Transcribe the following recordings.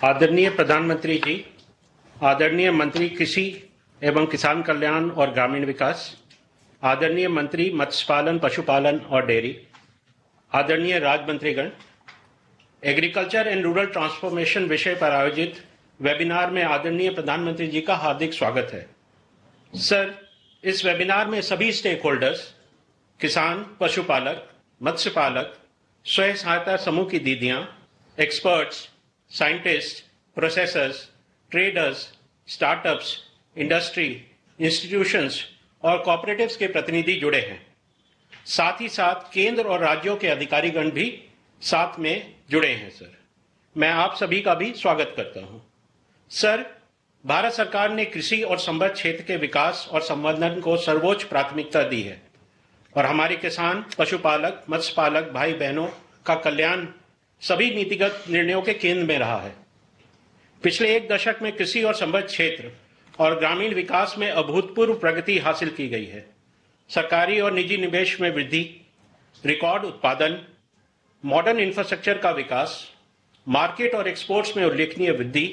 आदरणीय प्रधानमंत्री जी, आदरणीय मंत्री कृषि एवं किसान कल्याण और ग्रामीण विकास, आदरणीय मंत्री मत्स्य पालन, पशुपालन और डेयरी, आदरणीय राज्य मंत्रीगण, एग्रीकल्चर एंड रूरल ट्रांसफॉर्मेशन विषय पर आयोजित वेबिनार में आदरणीय प्रधानमंत्री जी का हार्दिक स्वागत है। सर, इस वेबिनार में सभी स्टेक होल्डर्स, किसान, पशुपालक, मत्स्य पालक, स्वयं सहायता समूह की दीदियां, experts, scientist, processors, traders, startups, industry, institutions और कॉपरेटिव्स के प्रतिनिधि जुड़े हैं। साथ ही साथ केंद्र और राज्यों के अधिकारीगण भी साथ में जुड़े हैं। सर, मैं आप सभी का भी स्वागत करता हूं। सर, भारत सरकार ने कृषि और संबद्ध क्षेत्र के विकास और संवर्धन को सर्वोच्च प्राथमिकता दी है और हमारे किसान, पशुपालक, मत्स्य पालक भाई बहनों का कल्याण सभी नीतिगत निर्णयों के केंद्र में रहा है। पिछले एक दशक में कृषि और संबद्ध क्षेत्र और ग्रामीण विकास में अभूतपूर्व प्रगति हासिल की गई है। सरकारी और निजी निवेश में वृद्धि, रिकॉर्ड उत्पादन, मॉडर्न इंफ्रास्ट्रक्चर का विकास, मार्केट और एक्सपोर्ट्स में उल्लेखनीय वृद्धि,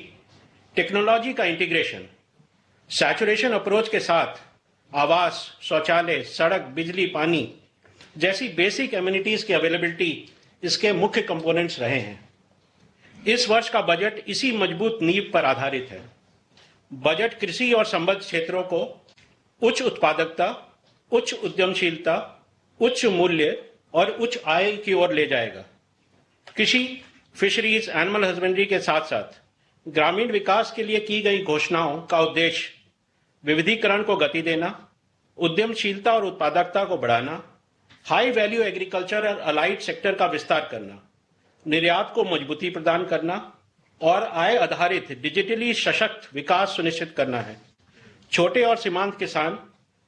टेक्नोलॉजी का इंटीग्रेशन, सैचुरेशन अप्रोच के साथ आवास, शौचालय, सड़क, बिजली, पानी जैसी बेसिक एमिनिटीज की अवेलेबिलिटी इसके मुख्य कंपोनेंट्स रहे हैं। इस वर्ष का बजट इसी मजबूत नींव पर आधारित है। बजट कृषि और संबद्ध क्षेत्रों को उच्च उत्पादकता, उच्च उद्यमशीलता, उच्च मूल्य और उच्च आय की ओर ले जाएगा। कृषि, फिशरीज, एनिमल हस्बेंड्री के साथ साथ ग्रामीण विकास के लिए की गई घोषणाओं का उद्देश्य विविधीकरण को गति देना, उद्यमशीलता और उत्पादकता को बढ़ाना, हाई वैल्यू एग्रीकल्चर और अलाइड सेक्टर का विस्तार करना, निर्यात को मजबूती प्रदान करना और आय आधारित डिजिटली सशक्त विकास सुनिश्चित करना है। छोटे और सीमांत किसान,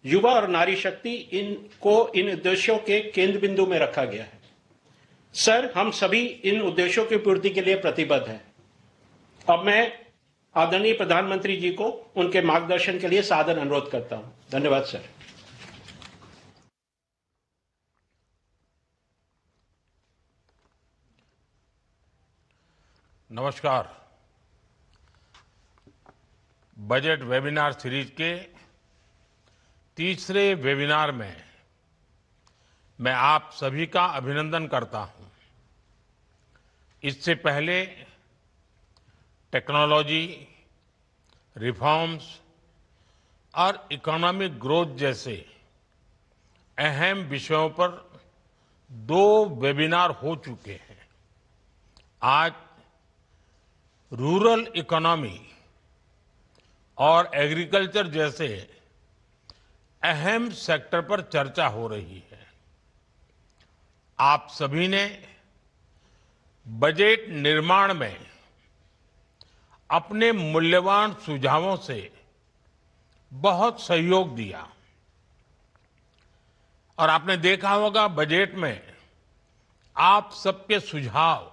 युवा और नारी शक्ति इन उद्देश्यों के केंद्र बिंदु में रखा गया है। सर, हम सभी इन उद्देश्यों की पूर्ति के लिए प्रतिबद्ध हैं। अब मैं आदरणीय प्रधानमंत्री जी को उनके मार्गदर्शन के लिए सादर अनुरोध करता हूं। धन्यवाद सर। नमस्कार। बजट वेबिनार सीरीज के तीसरे वेबिनार में मैं आप सभी का अभिनंदन करता हूं। इससे पहले टेक्नोलॉजी, रिफॉर्म्स और इकोनॉमिक ग्रोथ जैसे अहम विषयों पर 2 वेबिनार हो चुके हैं। आज रूरल इकोनॉमी और एग्रीकल्चर जैसे अहम सेक्टर पर चर्चा हो रही है। आप सभी ने बजट निर्माण में अपने मूल्यवान सुझावों से बहुत सहयोग दिया और आपने देखा होगा बजट में आप सबके सुझाव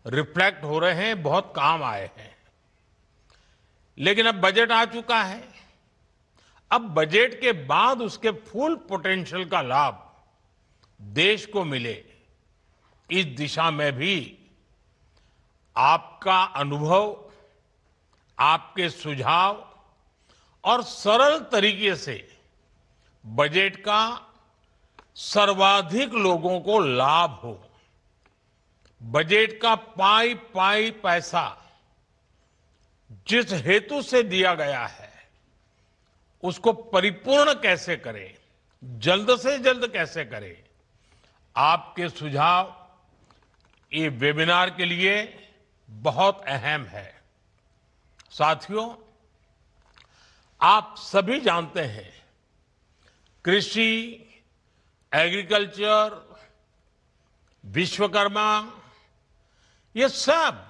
रिफ्लेक्ट हो रहे हैं, बहुत काम आए हैं। लेकिन अब बजट आ चुका है। अब बजट के बाद उसके फुल पोटेंशियल का लाभ देश को मिले, इस दिशा में भी आपका अनुभव, आपके सुझाव और सरल तरीके से बजट का सर्वाधिक लोगों को लाभ हो, बजट का पाई पाई पैसा जिस हेतु से दिया गया है उसको परिपूर्ण कैसे करें, जल्द से जल्द कैसे करें, आपके सुझाव ये वेबिनार के लिए बहुत अहम है। साथियों, आप सभी जानते हैं कृषि, एग्रीकल्चर, विश्वकर्मा, ये सब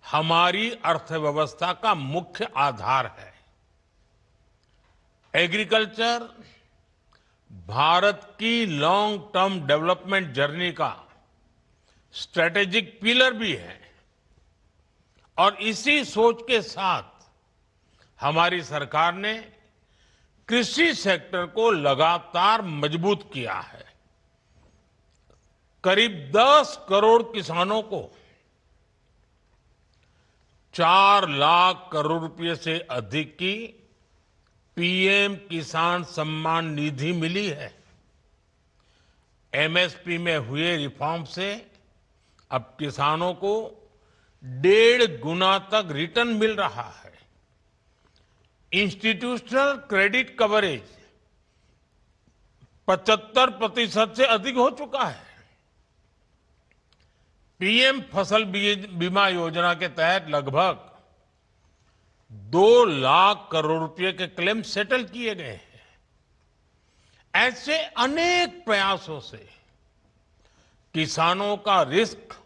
हमारी अर्थव्यवस्था का मुख्य आधार है। एग्रीकल्चर भारत की लॉन्ग टर्म डेवलपमेंट जर्नी का स्ट्रेटेजिक पिलर भी है और इसी सोच के साथ हमारी सरकार ने कृषि सेक्टर को लगातार मजबूत किया है। करीब 10 करोड़ किसानों को 4 लाख करोड़ रुपए से अधिक की पीएम किसान सम्मान निधि मिली है। एमएसपी में हुए रिफॉर्म से अब किसानों को 1.5 गुना तक रिटर्न मिल रहा है। इंस्टीट्यूशनल क्रेडिट कवरेज 75% से अधिक हो चुका है। पीएम फसल बीमा योजना के तहत लगभग 2 लाख करोड़ रुपए के क्लेम सेटल किए गए हैं। ऐसे अनेक प्रयासों से किसानों का रिस्क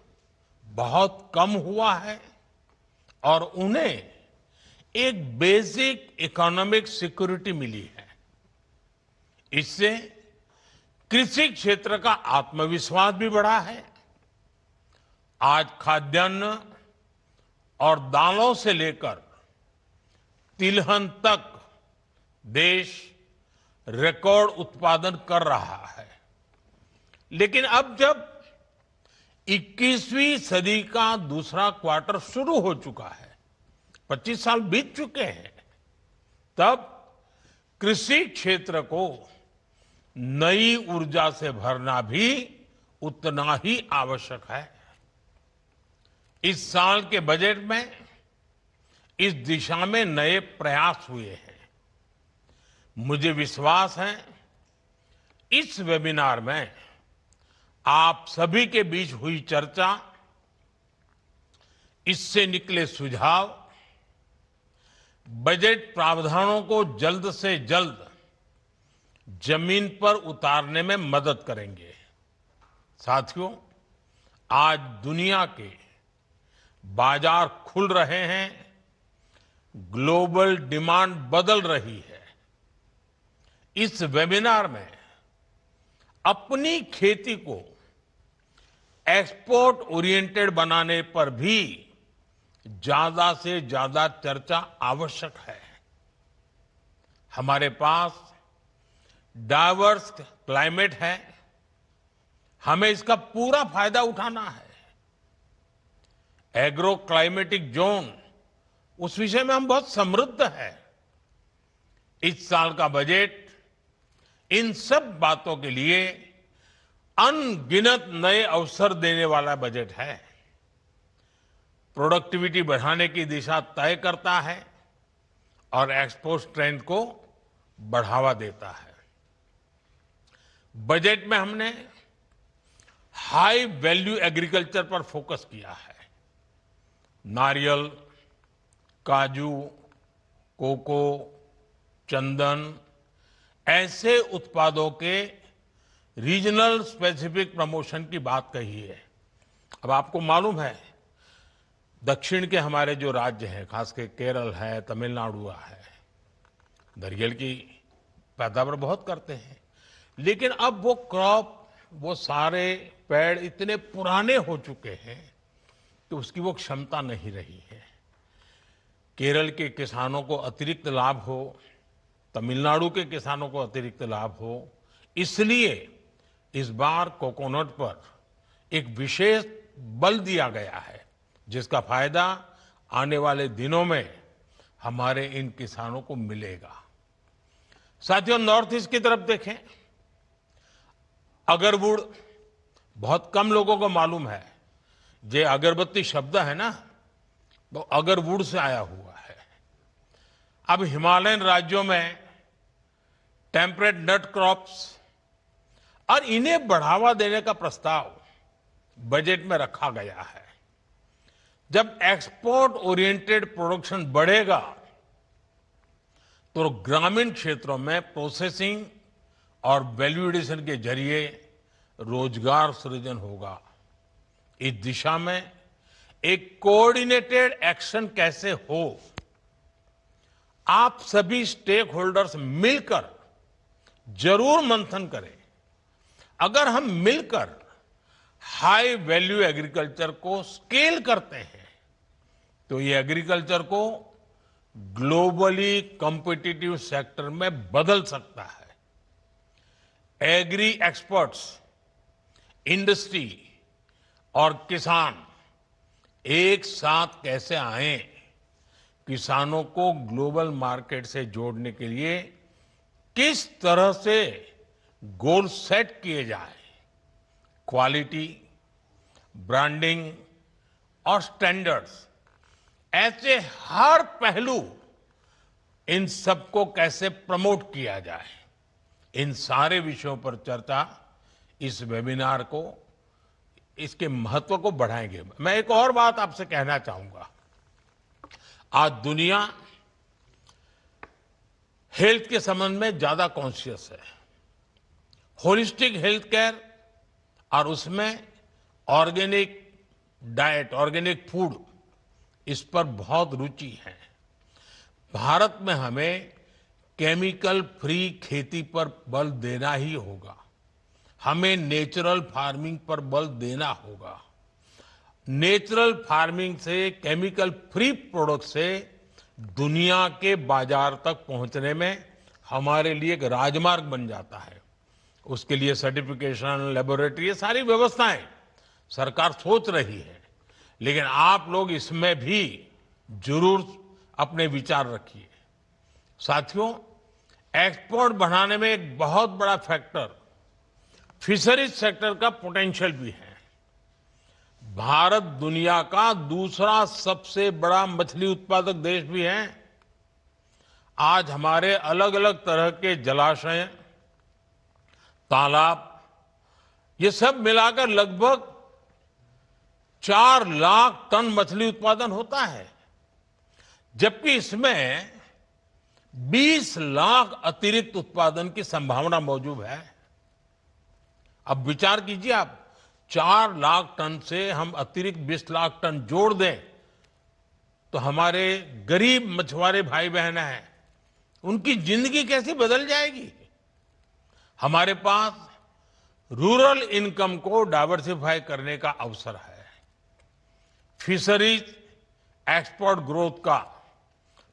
बहुत कम हुआ है और उन्हें एक बेसिक इकोनॉमिक सिक्योरिटी मिली है। इससे कृषि क्षेत्र का आत्मविश्वास भी बढ़ा है। आज खाद्यान्न और दालों से लेकर तिलहन तक देश रिकॉर्ड उत्पादन कर रहा है। लेकिन अब जब 21वीं सदी का दूसरा क्वार्टर शुरू हो चुका है, 25 साल बीत चुके हैं, तब कृषि क्षेत्र को नई ऊर्जा से भरना भी उतना ही आवश्यक है। इस साल के बजट में इस दिशा में नए प्रयास हुए हैं। मुझे विश्वास है इस वेबिनार में आप सभी के बीच हुई चर्चा, इससे निकले सुझाव बजट प्रावधानों को जल्द से जल्द जमीन पर उतारने में मदद करेंगे। साथियों, आज दुनिया के बाजार खुल रहे हैं, ग्लोबल डिमांड बदल रही है। इस वेबिनार में अपनी खेती को एक्सपोर्ट ओरिएंटेड बनाने पर भी ज्यादा से ज्यादा चर्चा आवश्यक है। हमारे पास डाइवर्स क्लाइमेट है, हमें इसका पूरा फायदा उठाना है। एग्रो क्लाइमेटिक जोन, उस विषय में हम बहुत समृद्ध हैं। इस साल का बजट इन सब बातों के लिए अनगिनत नए अवसर देने वाला बजट है। प्रोडक्टिविटी बढ़ाने की दिशा तय करता है और एक्सपोर्ट स्ट्रेंथ को बढ़ावा देता है। बजट में हमने हाई वैल्यू एग्रीकल्चर पर फोकस किया है। नारियल, काजू, कोको, चंदन ऐसे उत्पादों के रीजनल स्पेसिफिक प्रमोशन की बात कही है। अब आपको मालूम है, दक्षिण के हमारे जो राज्य हैं, खासकर केरल है, तमिलनाडु है, नारियल की पैदावार बहुत करते हैं। लेकिन अब वो क्रॉप, वो सारे पेड़ इतने पुराने हो चुके हैं कि उसकी वो क्षमता नहीं रही है। केरल के किसानों को अतिरिक्त लाभ हो, तमिलनाडु के किसानों को अतिरिक्त लाभ हो, इसलिए इस बार कोकोनट पर एक विशेष बल दिया गया है, जिसका फायदा आने वाले दिनों में हमारे इन किसानों को मिलेगा। साथियों, नॉर्थ ईस्ट की तरफ देखें, अगरवुड बहुत कम लोगों को मालूम है। ये अगरबत्ती शब्द है ना, वो अगरवुड से आया हुआ है। अब हिमालयन राज्यों में टेम्परेट नट क्रॉप्स और इन्हें बढ़ावा देने का प्रस्ताव बजट में रखा गया है। जब एक्सपोर्ट ओरिएंटेड प्रोडक्शन बढ़ेगा तो ग्रामीण क्षेत्रों में प्रोसेसिंग और वैल्यू एडिशन के जरिए रोजगार सृजन होगा। इस दिशा में एक कोऑर्डिनेटेड एक्शन कैसे हो, आप सभी स्टेक होल्डर्स मिलकर जरूर मंथन करें। अगर हम मिलकर हाई वैल्यू एग्रीकल्चर को स्केल करते हैं तो ये एग्रीकल्चर को ग्लोबली कॉम्पिटिटिव सेक्टर में बदल सकता है। एग्री एक्सपर्ट्स, इंडस्ट्री और किसान एक साथ कैसे आए, किसानों को ग्लोबल मार्केट से जोड़ने के लिए किस तरह से गोल सेट किए जाए, क्वालिटी, ब्रांडिंग और स्टैंडर्ड्स, ऐसे हर पहलू, इन सबको कैसे प्रमोट किया जाए, इन सारे विषयों पर चर्चा इस वेबिनार को, इसके महत्व को बढ़ाएंगे। मैं एक और बात आपसे कहना चाहूंगा। आज दुनिया हेल्थ के संबंध में ज्यादा कॉन्शियस है। होलिस्टिक हेल्थ केयर और उसमें ऑर्गेनिक डाइट, ऑर्गेनिक फूड, इस पर बहुत रुचि है। भारत में हमें केमिकल फ्री खेती पर बल देना ही होगा। हमें नेचुरल फार्मिंग पर बल देना होगा। नेचुरल फार्मिंग से, केमिकल फ्री प्रोडक्ट से दुनिया के बाजार तक पहुंचने में हमारे लिए एक राजमार्ग बन जाता है। उसके लिए सर्टिफिकेशन, लेबोरेटरी, ये सारी व्यवस्थाएं सरकार सोच रही है। लेकिन आप लोग इसमें भी जरूर अपने विचार रखिए। साथियों, एक्सपोर्ट बढ़ाने में एक बहुत बड़ा फैक्टर फिशरीज सेक्टर का पोटेंशियल भी है। भारत दुनिया का दूसरा सबसे बड़ा मछली उत्पादक देश भी है। आज हमारे अलग अलग तरह के जलाशय, तालाब, ये सब मिलाकर लगभग 4 लाख टन मछली उत्पादन होता है, जबकि इसमें 20 लाख अतिरिक्त उत्पादन की संभावना मौजूद है। अब विचार कीजिए आप, 4 लाख टन से हम अतिरिक्त 20 लाख टन जोड़ दें तो हमारे गरीब मछुआरे भाई बहन हैं, उनकी जिंदगी कैसी बदल जाएगी। हमारे पास रूरल इनकम को डाइवर्सिफाई करने का अवसर है। फिशरीज एक्सपोर्ट ग्रोथ का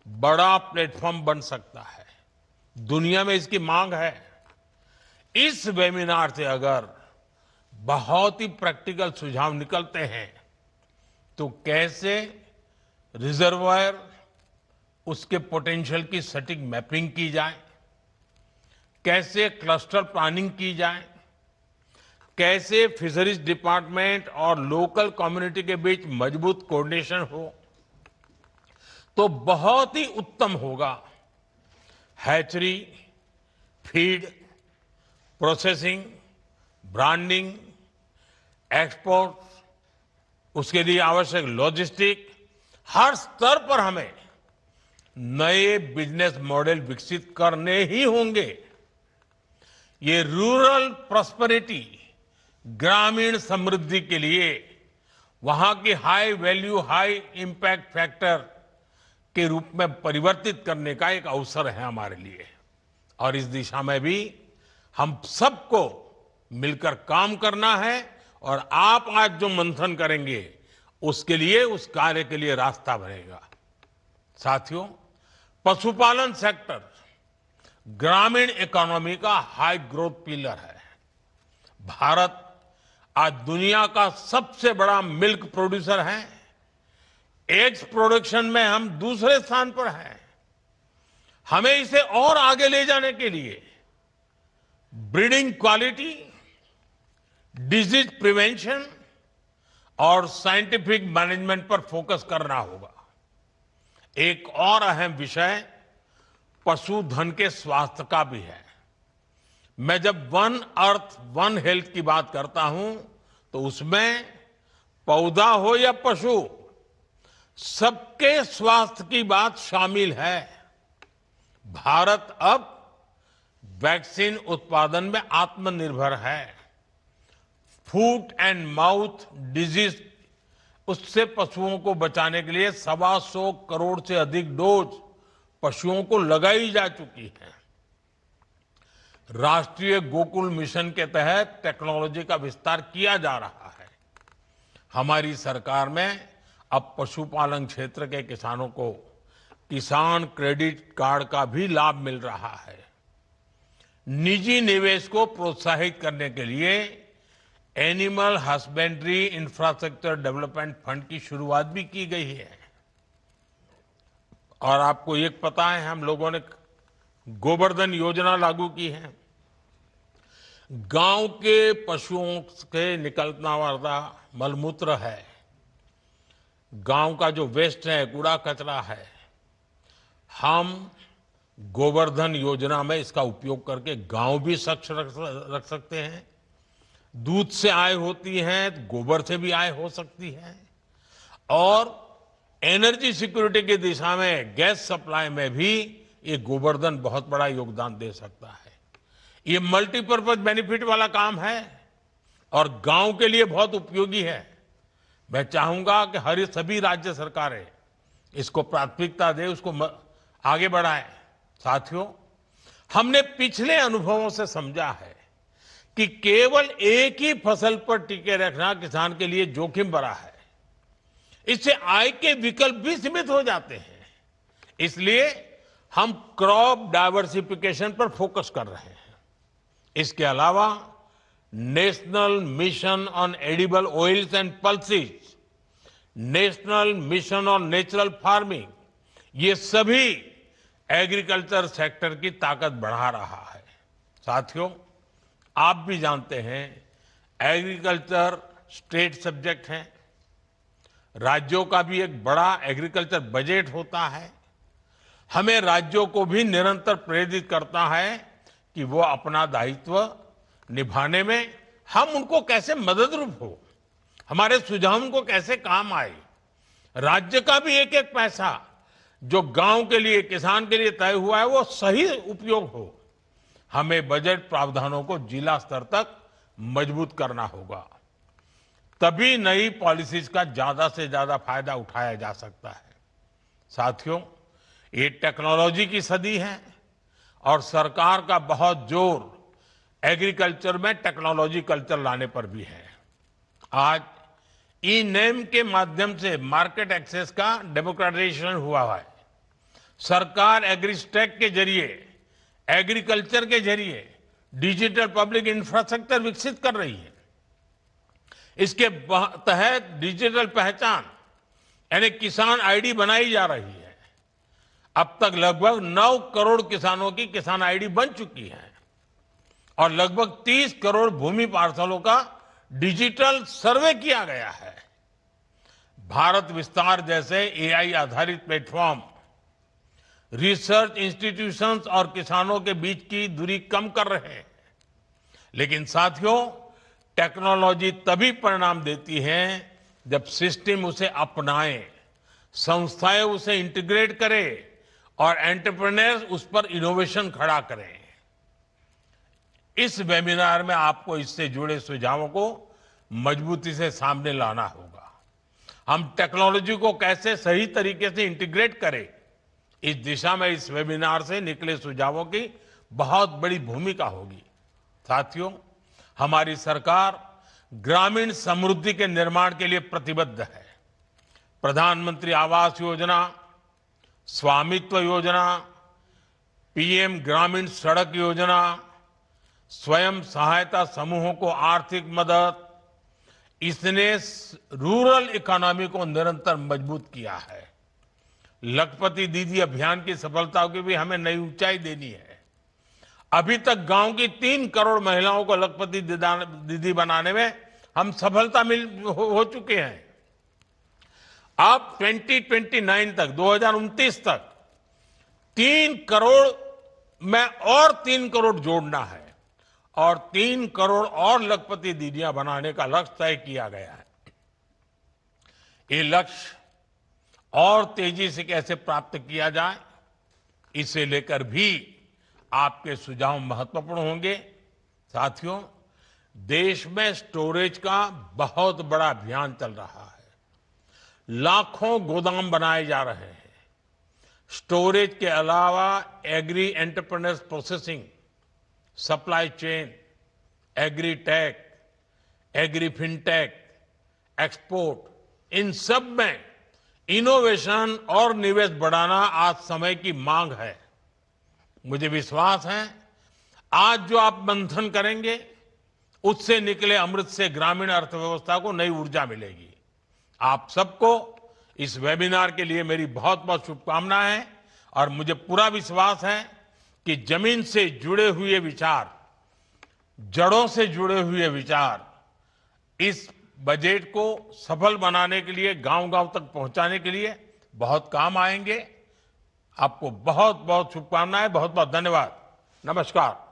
बड़ा प्लेटफॉर्म बन सकता है। दुनिया में इसकी मांग है। इस वेबिनार से अगर बहुत ही प्रैक्टिकल सुझाव निकलते हैं तो कैसे रिजर्वायर, उसके पोटेंशियल की सटीक मैपिंग की जाए, कैसे क्लस्टर प्लानिंग की जाए, कैसे फिशरीज डिपार्टमेंट और लोकल कम्युनिटी के बीच मजबूत कोऑर्डिनेशन हो, तो बहुत ही उत्तम होगा। Hatchery, feed, processing, branding, export, उसके लिए आवश्यक लॉजिस्टिक, हर स्तर पर हमें नए बिजनेस मॉडल विकसित करने ही होंगे। ये रूरल प्रॉस्पेरिटी, ग्रामीण समृद्धि के लिए वहां की high value, high impact factor के रूप में परिवर्तित करने का एक अवसर है हमारे लिए। और इस दिशा में भी हम सबको मिलकर काम करना है। और आप आज जो मंथन करेंगे उसके लिए, उस कार्य के लिए रास्ता बनेगा। साथियों, पशुपालन सेक्टर ग्रामीण इकोनॉमी का हाई ग्रोथ पिलर है। भारत आज दुनिया का सबसे बड़ा मिल्क प्रोड्यूसर है। एग्स प्रोडक्शन में हम दूसरे स्थान पर हैं। हमें इसे और आगे ले जाने के लिए ब्रीडिंग क्वालिटी, डिजीज प्रिवेंशन और साइंटिफिक मैनेजमेंट पर फोकस करना होगा। एक और अहम विषय पशुधन के स्वास्थ्य का भी है। मैं जब वन अर्थ वन हेल्थ की बात करता हूं तो उसमें पौधा हो या पशु, सबके स्वास्थ्य की बात शामिल है। भारत अब वैक्सीन उत्पादन में आत्मनिर्भर है। फूट एंड माउथ डिजीज, उससे पशुओं को बचाने के लिए 125 करोड़ से अधिक डोज पशुओं को लगाई जा चुकी है। राष्ट्रीय गोकुल मिशन के तहत टेक्नोलॉजी का विस्तार किया जा रहा है। हमारी सरकार में अब पशुपालन क्षेत्र के किसानों को किसान क्रेडिट कार्ड का भी लाभ मिल रहा है। निजी निवेश को प्रोत्साहित करने के लिए animal husbandry infrastructure development fund की शुरुआत भी की गई है। और आपको एक पता है, हम लोगों ने गोवर्धन योजना लागू की है। गांव के पशुओं से निकलना वाला मलमूत्र है, गांव का जो वेस्ट है, कूड़ा कचरा है, हम गोवर्धन योजना में इसका उपयोग करके गांव भी स्वच्छ रख सकते हैं। दूध से आय होती है, गोबर से भी आय हो सकती है, और एनर्जी सिक्योरिटी की दिशा में गैस सप्लाई में भी ये गोवर्धन बहुत बड़ा योगदान दे सकता है। ये मल्टीपर्पज बेनिफिट वाला काम है और गांव के लिए बहुत उपयोगी है। मैं चाहूंगा कि हर सभी राज्य सरकारें इसको प्राथमिकता दे, उसको आगे बढ़ाएं। साथियों, हमने पिछले अनुभवों से समझा है कि केवल एक ही फसल पर टिके रखना किसान के लिए जोखिम भरा है। इससे आय के विकल्प भी सीमित हो जाते हैं। इसलिए हम क्रॉप डाइवर्सिफिकेशन पर फोकस कर रहे हैं। इसके अलावा national mission on edible oils and pulses, national mission on natural farming, ये सभी एग्रीकल्चर सेक्टर की ताकत बढ़ा रहा है। साथियों, आप भी जानते हैं एग्रीकल्चर स्टेट सब्जेक्ट है। राज्यों का भी एक बड़ा एग्रीकल्चर बजट होता है। हमें राज्यों को भी निरंतर प्रेरित करता है कि वो अपना दायित्व निभाने में हम उनको कैसे मददरूप हो, हमारे सुझाव उनको कैसे काम आए। राज्य का भी एक एक पैसा जो गांव के लिए, किसान के लिए तय हुआ है, वो सही उपयोग हो। हमें बजट प्रावधानों को जिला स्तर तक मजबूत करना होगा, तभी नई पॉलिसीज का ज्यादा से ज्यादा फायदा उठाया जा सकता है। साथियों, ये टेक्नोलॉजी की सदी है और सरकार का बहुत जोर एग्रीकल्चर में टेक्नोलॉजी कल्चर लाने पर भी है। आज ई नेम के माध्यम से मार्केट एक्सेस का डेमोक्रेटाइजेशन हुआ है। सरकार एग्रीस्टेक के जरिए, एग्रीकल्चर के जरिए डिजिटल पब्लिक इंफ्रास्ट्रक्चर विकसित कर रही है। इसके तहत डिजिटल पहचान यानी किसान आईडी बनाई जा रही है। अब तक लगभग 9 करोड़ किसानों की किसान आईडी बन चुकी है और लगभग 30 करोड़ भूमि पार्सलों का डिजिटल सर्वे किया गया है। भारत विस्तार जैसे एआई आधारित प्लेटफॉर्म रिसर्च इंस्टीट्यूशंस और किसानों के बीच की दूरी कम कर रहे हैं। लेकिन साथियों, टेक्नोलॉजी तभी परिणाम देती है जब सिस्टम उसे अपनाए, संस्थाएं उसे इंटीग्रेट करें और एंटरप्रेन्योर्स उस पर इनोवेशन खड़ा करें। इस वेबिनार में आपको इससे जुड़े सुझावों को मजबूती से सामने लाना होगा। हम टेक्नोलॉजी को कैसे सही तरीके से इंटीग्रेट करें, इस दिशा में इस वेबिनार से निकले सुझावों की बहुत बड़ी भूमिका होगी। साथियों, हमारी सरकार ग्रामीण समृद्धि के निर्माण के लिए प्रतिबद्ध है। प्रधानमंत्री आवास योजना, स्वामित्व योजना, पीएम ग्रामीण सड़क योजना, स्वयं सहायता समूहों को आर्थिक मदद, इसने रूरल इकोनॉमी को निरंतर मजबूत किया है। लखपति दीदी अभियान की सफलता की भी हमें नई ऊंचाई देनी है। अभी तक गांव की 3 करोड़ महिलाओं को लखपति दीदी बनाने में हम सफलता हो चुके हैं। अब 2029 तक, 2029 तक 3 करोड़ में और 3 करोड़ जोड़ना है और 3 करोड़ और लखपति दीदियां बनाने का लक्ष्य तय किया गया है। ये लक्ष्य और तेजी से कैसे प्राप्त किया जाए, इसे लेकर भी आपके सुझाव महत्वपूर्ण होंगे। साथियों, देश में स्टोरेज का बहुत बड़ा अभियान चल रहा है। लाखों गोदाम बनाए जा रहे हैं। स्टोरेज के अलावा agri entrepreneurs processing, supply chain, agri tech, agri fintech, export, इन सब में इनोवेशन और निवेश बढ़ाना आज समय की मांग है। मुझे विश्वास है आज जो आप मंथन करेंगे उससे निकले अमृत से ग्रामीण अर्थव्यवस्था को नई ऊर्जा मिलेगी। आप सबको इस वेबिनार के लिए मेरी बहुत बहुत शुभकामनाएं हैं और मुझे पूरा विश्वास है कि जमीन से जुड़े हुए विचार, जड़ों से जुड़े हुए विचार इस बजट को सफल बनाने के लिए, गांव-गांव तक पहुंचाने के लिए बहुत काम आएंगे। आपको बहुत बहुत शुभकामनाएं, बहुत बहुत धन्यवाद। नमस्कार।